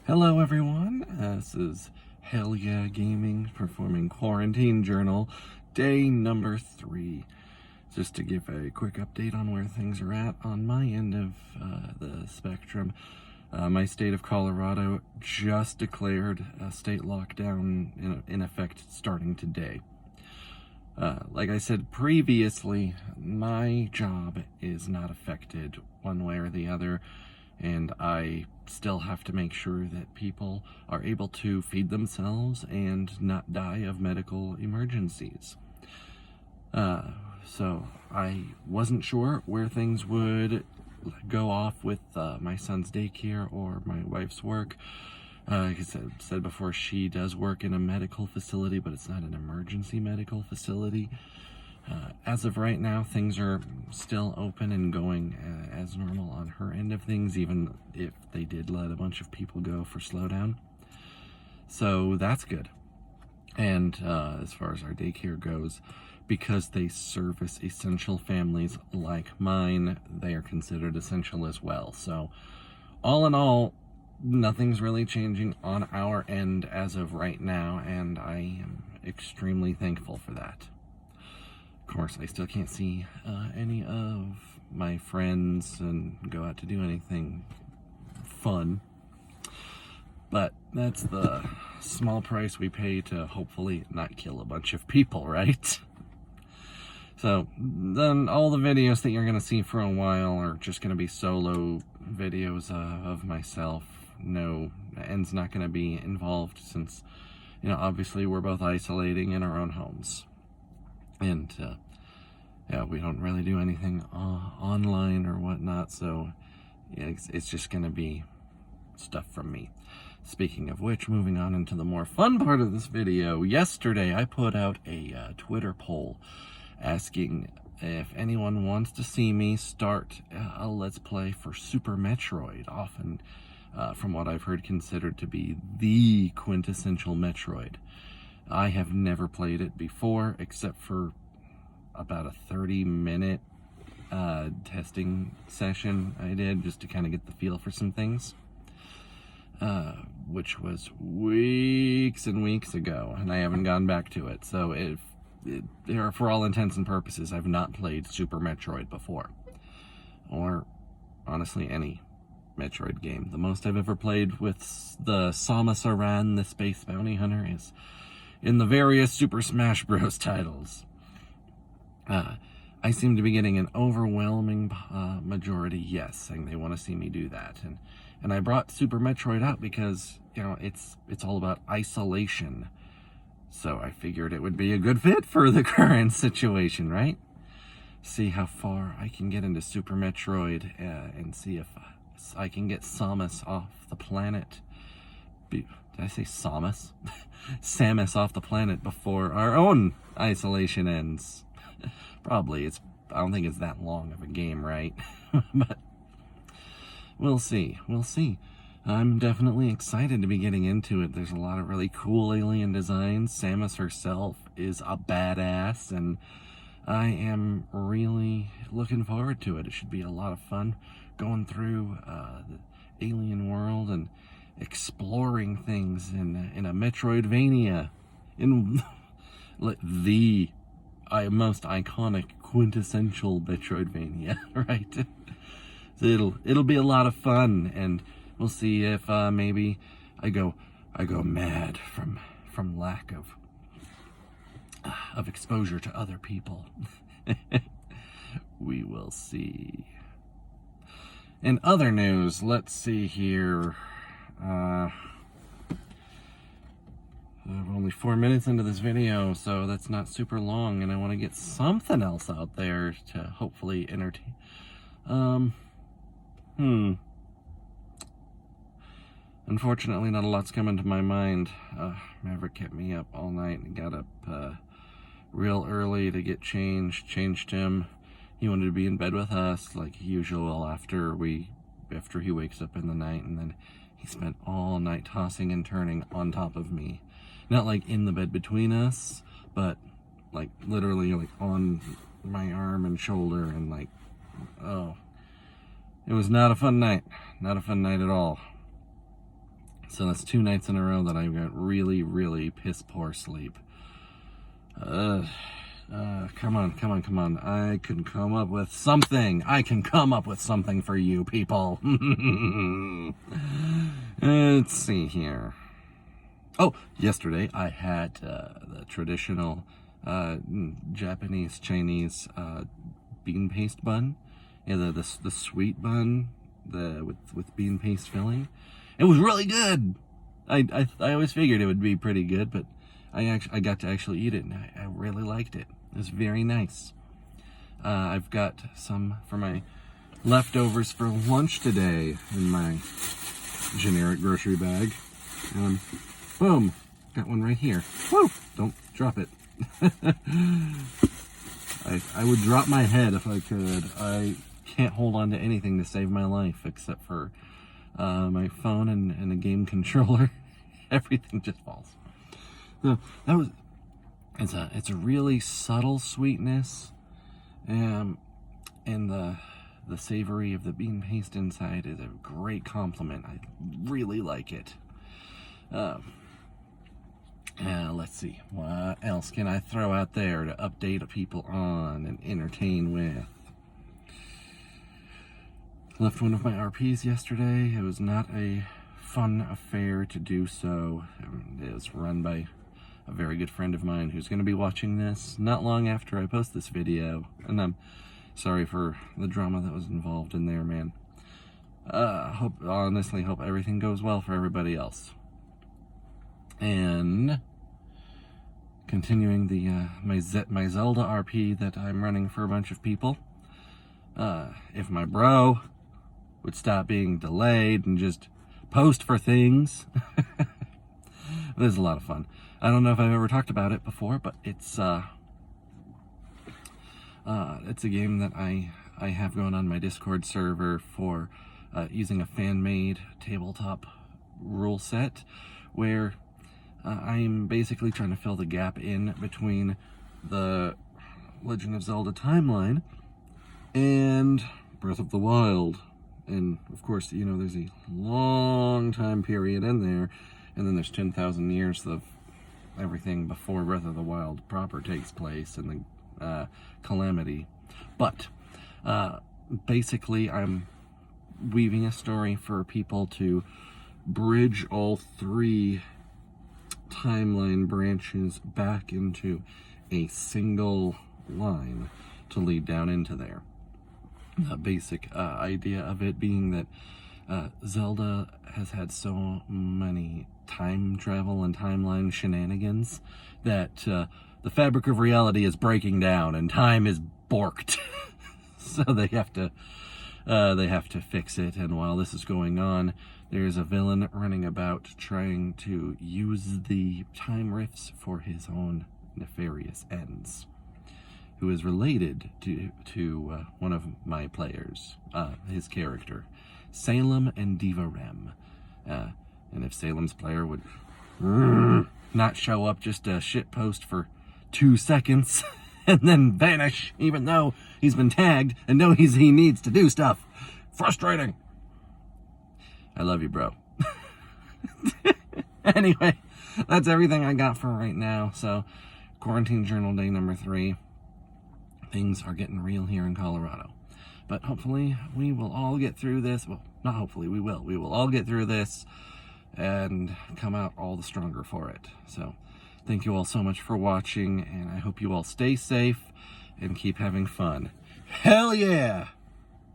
Hello everyone, this is Hell Yeah Gaming performing Quarantine Journal, day number 3. Just to give a quick update on where things are at on my end of the spectrum. My state of Colorado just declared a state lockdown in effect starting today. Like I said previously, my job is not affected one way or the other, and I still have to make sure that people are able to feed themselves and not die of medical emergencies. So I wasn't sure where things would go off with my son's daycare or my wife's work. Like I said before, she does work in a medical facility, but it's not an emergency medical facility. As of right now, things are still open and going as normal on her end of things, even if they did let a bunch of people go for slowdown. So that's good. And as far as our daycare goes, because they service essential families like mine, they are considered essential as well. So all in all, nothing's really changing on our end as of right now, and I am extremely thankful for that. Of course, I still can't see any of my friends and go out to do anything fun. But that's the small price we pay to hopefully not kill a bunch of people, right? So then all the videos that you're going to see for a while are just going to be solo videos of myself. No, N's not going to be involved since, obviously we're both isolating in our own homes. And, yeah, we don't really do anything online or whatnot, so yeah, it's just going to be stuff from me. Speaking of which, moving on into the more fun part of this video, yesterday I put out a Twitter poll asking if anyone wants to see me start a Let's Play for Super Metroid, often, from what I've heard, considered to be the quintessential Metroid. I have never played it before, except for about a 30-minute testing session I did just to kind of get the feel for some things. Which was weeks and weeks ago, and I haven't gone back to it. So for all intents and purposes, I've not played Super Metroid before. Or, honestly, any Metroid game. The most I've ever played with the Samus Aran, the Space Bounty Hunter, is in the various Super Smash Bros. Titles. I seem to be getting an overwhelming majority yes, saying they want to see me do that. And I brought Super Metroid out because, it's all about isolation. So I figured it would be a good fit for the current situation, right? See how far I can get into Super Metroid and see if I can get Samus off the planet. Did I say Samus? Samus off the planet before our own isolation ends. Probably. I don't think it's that long of a game, right? But we'll see. I'm definitely excited to be getting into it. There's a lot of really cool alien designs. Samus herself is a badass, and I am really looking forward to it. It should be a lot of fun going through the alien world and exploring things in a Metroidvania, in the most iconic, quintessential Metroidvania, right? So it'll be a lot of fun, and we'll see if maybe I go mad from lack of exposure to other people. We will see. In other news, let's see here. I'm only 4 minutes into this video, so that's not super long, and I want to get something else out there to hopefully entertain. Unfortunately, not a lot's coming to my mind. Maverick kept me up all night and got up real early to get changed him. He wanted to be in bed with us like usual after he wakes up in the night, and then he spent all night tossing and turning on top of me. Not like in the bed between us, but like literally like on my arm and shoulder, and like, oh, it was not a fun night. Not a fun night at all. So that's 2 nights in a row that I got really, really piss poor sleep. Come on. I can come up with something. I can come up with something for you people. Let's see here. Oh, yesterday I had the traditional Japanese, Chinese bean paste bun. Yeah, the sweet bun with bean paste filling. It was really good. I always figured it would be pretty good, but I got to actually eat it, and I really liked it. It was very nice. I've got some for my leftovers for lunch today in my generic grocery bag. Boom, got one right here. Woo! Don't drop it. I would drop my head if I could. I can't hold on to anything to save my life except for my phone and a game controller. Everything just falls. So it's a really subtle sweetness, and the savory of the bean paste inside is a great compliment. I really like it. Let's see, what else can I throw out there to update people on and entertain with? Left one of my RPs yesterday. It was not a fun affair to do so. It was run by a very good friend of mine who's going to be watching this not long after I post this video, and I'm sorry for the drama that was involved in there, man. Honestly hope everything goes well for everybody else. And continuing the my Zelda RP that I'm running for a bunch of people. If my bro would stop being delayed and just post for things. It is a lot of fun. I don't know if I've ever talked about it before, but it's a game that I have going on my Discord server for using a fan-made tabletop rule set where I'm basically trying to fill the gap in between the Legend of Zelda timeline and Breath of the Wild. And of course, you know, there's a long time period in there, and then there's 10,000 years of everything before Breath of the Wild proper takes place and the calamity. But basically, I'm weaving a story for people to bridge all 3 timeline branches back into a single line to lead down into there. The basic idea of it being that Zelda has had so many time travel and timeline shenanigans that the fabric of reality is breaking down and time is borked. So they have to fix it. And while this is going on, there's a villain running about trying to use the time rifts for his own nefarious ends, who is related to one of my players, his character, Salem and Diva Rem. And if Salem's player would not show up, just a shitpost for 2 seconds and then vanish, even though he's been tagged and knows he needs to do stuff. Frustrating. I love you, bro. Anyway, that's everything I got for right now. So, quarantine journal day number 3. Things are getting real here in Colorado. But hopefully we will all get through this. Well, not hopefully, we will. We will all get through this and come out all the stronger for it. So, thank you all so much for watching, and I hope you all stay safe and keep having fun. Hell yeah!